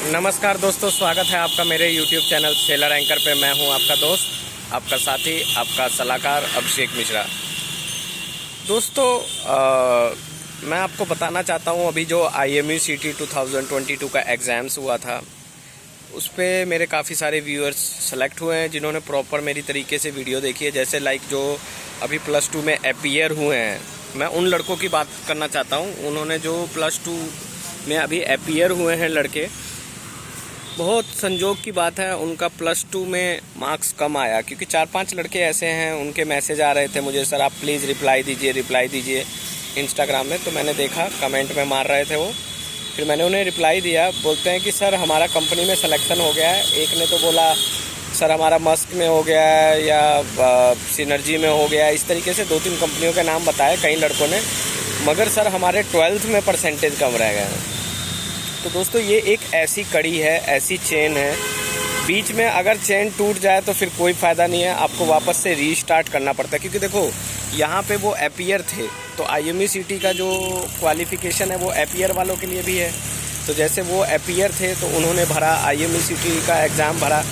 नमस्कार दोस्तों, स्वागत है आपका मेरे YouTube चैनल सेलर एंकर पे। मैं हूं आपका दोस्त, आपका साथी, आपका सलाहकार अभिषेक मिश्रा। दोस्तों मैं आपको बताना चाहता हूं, अभी जो IME CT 2022 का एग्ज़ाम्स हुआ था उस पर मेरे काफ़ी सारे व्यूअर्स सेलेक्ट हुए हैं जिन्होंने प्रॉपर मेरी तरीके से वीडियो देखी है। जैसे जो अभी +2 में अपीयर हुए हैं, मैं उन लड़कों की बात करना चाहता हूं। उन्होंने जो +2 में अभी अपीयर हुए हैं लड़के, बहुत संजोग की बात है उनका +2 में मार्क्स कम आया, क्योंकि 4-5 लड़के ऐसे हैं, उनके मैसेज आ रहे थे मुझे, सर आप प्लीज़ रिप्लाई दीजिए इंस्टाग्राम में। तो मैंने देखा कमेंट में मार रहे थे वो, फिर मैंने उन्हें रिप्लाई दिया। बोलते हैं कि सर हमारा कंपनी में सिलेक्शन हो गया है। एक ने तो बोला सर हमारा मस्क में हो गया है या सिनर्जी में हो गया है। इस तरीके से 2-3 कंपनियों के नाम बताए कई लड़कों ने, मगर सर हमारे 12th में परसेंटेज कम रह गए हैं। तो दोस्तों ये एक ऐसी कड़ी है, ऐसी चेन है, बीच में अगर चेन टूट जाए तो फिर कोई फ़ायदा नहीं है, आपको वापस से रीस्टार्ट करना पड़ता है। क्योंकि देखो यहाँ पे वो अपीयर थे, तो IME CT का जो क्वालिफ़िकेशन है वो अपीयर वालों के लिए भी है। तो जैसे वो अपीयर थे तो उन्होंने भरा, IME CT का एग्ज़ाम भरा,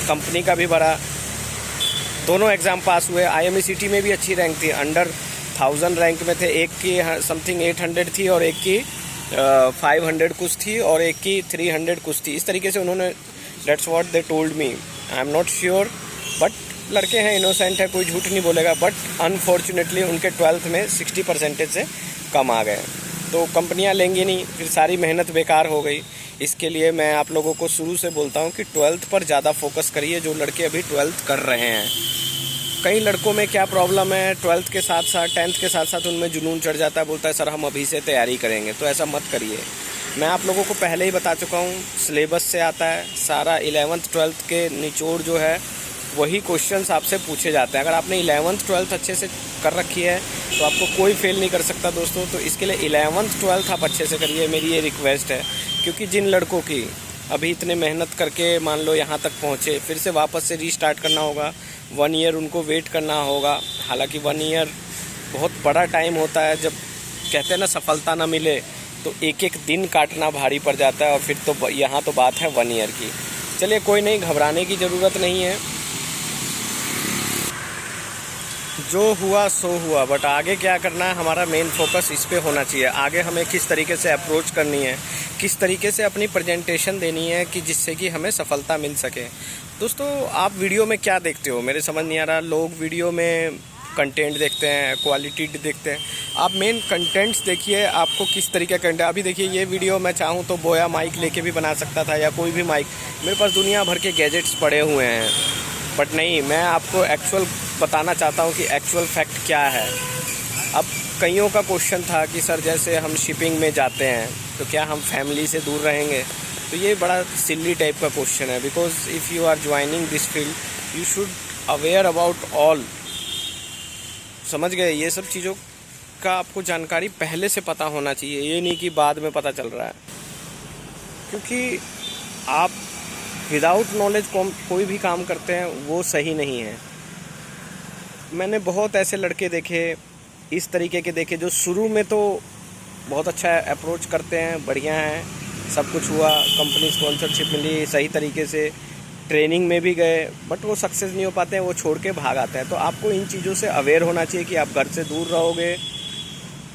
कंपनी का भी भरा, दोनों एग्ज़ाम पास हुए। IME CT में भी अच्छी रैंक थी, अंडर 1000 रैंक में थे। एक की समथिंग 800 थी और एक की 500 कुछ थी और एक की 300 कुछ थी। इस तरीके से उन्होंने, that's what they told me, I'm not sure, but लड़के हैं, इनोसेंट है, कोई झूठ नहीं बोलेगा। बट अनफॉर्चुनेटली उनके 12th में 60% से कम आ गए, तो कंपनियां लेंगी नहीं, फिर सारी मेहनत बेकार हो गई। इसके लिए मैं आप लोगों को शुरू से बोलता हूं कि 12th पर ज़्यादा फोकस करिए, जो लड़के अभी 12th कर रहे हैं। कई लड़कों में क्या प्रॉब्लम है, 12th के साथ साथ 10th के साथ साथ उनमें जुनून चढ़ जाता है, बोलता है सर हम अभी से तैयारी करेंगे। तो ऐसा मत करिए। मैं आप लोगों को पहले ही बता चुका हूँ, सिलेबस से आता है सारा। 11th 12th के निचोड़ जो है वही क्वेश्चंस आपसे पूछे जाते हैं। अगर आपने 11th 12th अच्छे से कर रखी है तो आपको कोई फेल नहीं कर सकता दोस्तों। तो इसके लिए 11th 12th आप अच्छे से करिए, मेरी ये रिक्वेस्ट है। क्योंकि जिन लड़कों की अभी इतने मेहनत करके मान लो यहाँ तक पहुँचे, फिर से वापस से रीस्टार्ट करना होगा, 1 ईयर उनको वेट करना होगा। हालांकि 1 ईयर बहुत बड़ा टाइम होता है। जब कहते हैं ना सफलता ना मिले तो एक एक दिन काटना भारी पड़ जाता है, और फिर तो यहाँ तो बात है 1 ईयर की। चलिए कोई नहीं, घबराने की ज़रूरत नहीं है, जो हुआ सो हुआ। बट आगे क्या करना है, हमारा मेन फोकस इस पे होना चाहिए। आगे हमें किस तरीके से अप्रोच करनी है, किस तरीके से अपनी प्रेजेंटेशन देनी है कि जिससे कि हमें सफलता मिल सके। दोस्तों आप वीडियो में क्या देखते हो, मेरे समझ नहीं आ रहा। लोग वीडियो में कंटेंट देखते हैं, क्वालिटी देखते हैं। आप मेन कंटेंट्स देखिए, आपको किस तरीके का कंटेंट। अभी देखिए ये वीडियो मैं चाहूँ तो बोया माइक लेके भी बना सकता था, या कोई भी माइक। मेरे पास दुनिया भर के गैजेट्स पड़े हुए हैं, बट नहीं, मैं आपको एक्चुअल बताना चाहता हूँ कि एक्चुअल फैक्ट क्या है। अब कईयों का क्वेश्चन था कि सर जैसे हम शिपिंग में जाते हैं तो क्या हम फैमिली से दूर रहेंगे। तो ये बड़ा सिली टाइप का क्वेश्चन है, because if you are joining this field you should aware about all. समझ गए, ये सब चीज़ों का आपको जानकारी पहले से पता होना चाहिए, ये नहीं कि बाद में पता चल रहा है। क्योंकि आप विदाउट नॉलेज कोई भी काम करते हैं वो सही नहीं है। मैंने बहुत ऐसे लड़के देखे, इस तरीके के देखे, जो शुरू में तो बहुत अच्छा अप्रोच करते हैं, बढ़िया हैं, सब कुछ हुआ, कंपनी स्पॉन्सरशिप मिली, सही तरीके से ट्रेनिंग में भी गए, बट वो सक्सेस नहीं हो पाते हैं, वो छोड़ के भाग आते हैं। तो आपको इन चीज़ों से अवेयर होना चाहिए कि आप घर से दूर रहोगे।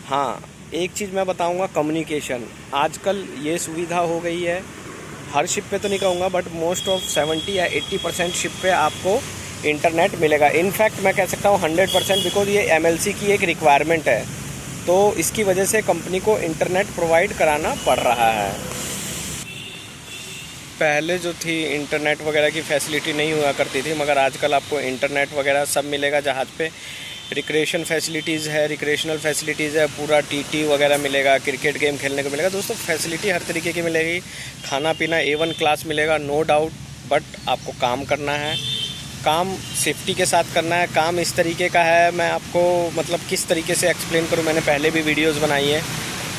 हाँ, एक चीज़ मैं बताऊंगा, कम्युनिकेशन। आजकल ये सुविधा हो गई है, हर शिप पे तो नहीं कहूँगा, बट मोस्ट ऑफ 70 या 80% शिप पे आपको इंटरनेट मिलेगा। इनफैक्ट मैं कह सकता हूँ 100%, बिकॉज ये MLC की एक रिक्वायरमेंट है। तो इसकी वजह से कंपनी को इंटरनेट प्रोवाइड कराना पड़ रहा है। पहले जो थी इंटरनेट वगैरह की फैसिलिटी नहीं हुआ करती थी, मगर आजकल आपको इंटरनेट वगैरह सब मिलेगा जहाज़ पे। रिक्रिएशन फैसिलिटीज़ है, रिक्रिएशनल फैसिलिटीज़ है, पूरा TT वगैरह मिलेगा, क्रिकेट गेम खेलने को मिलेगा। दोस्तों फैसिलिटी हर तरीके की मिलेगी, खाना पीना A1 क्लास मिलेगा, नो डाउट। बट आपको काम करना है, काम सेफ्टी के साथ करना है। काम इस तरीके का है, मैं आपको मतलब किस तरीके से एक्सप्लेन करूं, मैंने पहले भी वीडियोस बनाई है।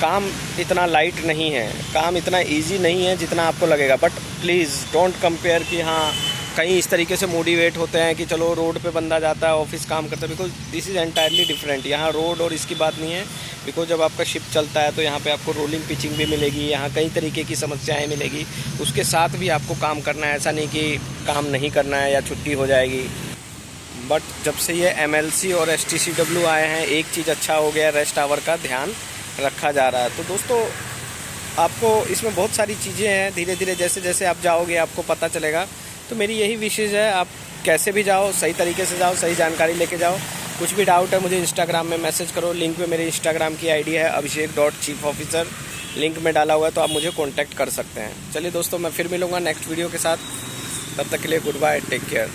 काम इतना लाइट नहीं है, काम इतना इजी नहीं है जितना आपको लगेगा। बट प्लीज़ डोंट कंपेयर कि हाँ कहीं इस तरीके से मोटिवेट होते हैं कि चलो रोड पे बंदा जाता है, ऑफिस काम करता है, because this is entirely different. यहाँ रोड और इसकी बात नहीं है, बिकॉज जब आपका शिप चलता है तो यहाँ पे आपको रोलिंग पिचिंग भी मिलेगी, यहाँ कई तरीके की समस्याएं मिलेगी, उसके साथ भी आपको काम करना है। ऐसा नहीं कि काम नहीं करना है या छुट्टी हो जाएगी। बट जब से ये MLC और STCW आए हैं, एक चीज़ अच्छा हो गया, रेस्ट आवर का ध्यान रखा जा रहा है। तो दोस्तों आपको इसमें बहुत सारी चीज़ें हैं, धीरे धीरे जैसे जैसे आप जाओगे आपको पता चलेगा। तो मेरी यही विशेष है, आप कैसे भी जाओ, सही तरीके से जाओ, सही जानकारी लेके जाओ। कुछ भी डाउट है मुझे इंस्टाग्राम में मैसेज करो, लिंक में मेरे इंस्टाग्राम की ID है abhishek.chiefofficer, लिंक में डाला हुआ है, तो आप मुझे कॉन्टैक्ट कर सकते हैं। चलिए दोस्तों, मैं फिर मिलूँगा नेक्स्ट वीडियो के साथ, तब तक के लिए गुड बाय, टेक केयर।